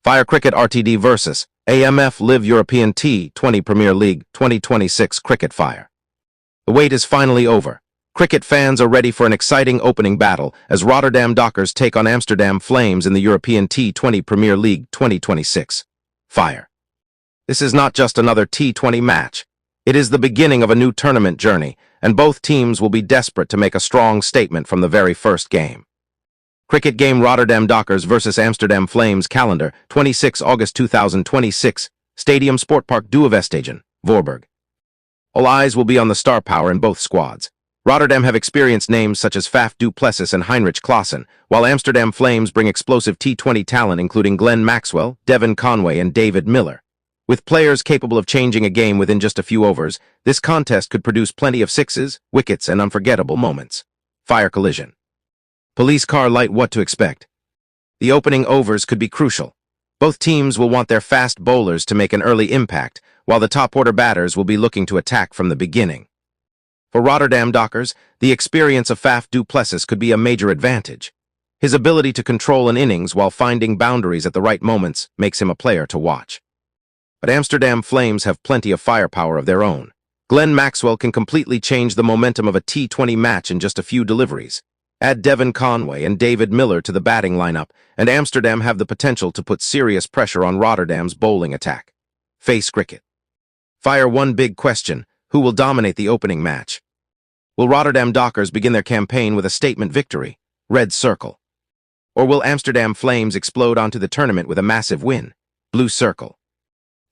Fire Cricket RTD versus AMF Live European T20 Premier League 2026 Cricket Fire. The wait is finally over. Cricket fans are ready for an exciting opening battle as Rotterdam Dockers take on Amsterdam Flames in the European T20 Premier League 2026 Fire. This is not just another T20 match. It is the beginning of a new tournament journey, and both teams will be desperate to make a strong statement from the very first game. Cricket game Rotterdam Dockers versus Amsterdam Flames calendar 26 August 2026 Stadium Sportpark Duivestegen, Voorburg. All eyes will be on the star power in both squads. Rotterdam have experienced names such as Faf du Plessis and Heinrich Klaasen, while Amsterdam Flames bring explosive T20 talent including Maxwell, Devon, Conway, and David Miller. With players capable of changing a game within just a few overs, this contest could produce plenty of sixes, wickets, and unforgettable moments. Fire collision. Police car light what to expect. The opening overs could be crucial. Both teams will want their fast bowlers to make an early impact, while the top-order batters will be looking to attack from the beginning. For Rotterdam Dockers, the experience of Faf du Plessis could be a major advantage. His ability to control an innings while finding boundaries at the right moments makes him a player to watch. But Amsterdam Flames have plenty of firepower of their own. Maxwell can completely change the momentum of a T20 match in just a few deliveries. Add Devon, Conway, and David Miller to the batting lineup, and Amsterdam have the potential to put serious pressure on Rotterdam's bowling attack. Face cricket. Fire one big question: who will dominate the opening match? Will Rotterdam Dockers begin their campaign with a statement victory, red circle? Or will Amsterdam Flames explode onto the tournament with a massive win, blue circle?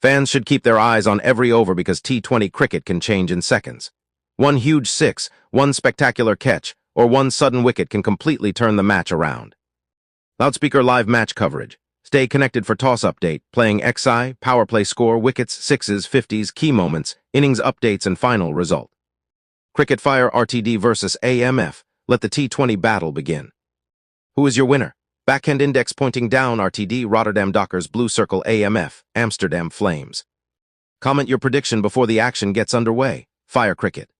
Fans should keep their eyes on every over because T20 cricket can change in seconds. One huge six, one spectacular catch, or one sudden wicket can completely turn the match around. Loudspeaker live match coverage. Stay connected for toss update, playing XI, power play score, wickets, sixes, 50s, key moments, innings updates, and final result. Cricket Fire RTD versus AMF. Let the T20 battle begin. Who is your winner? Backhand index pointing down RTD, Rotterdam Dockers, blue circle AMF, Amsterdam Flames. Comment your prediction before the action gets underway. Fire Cricket.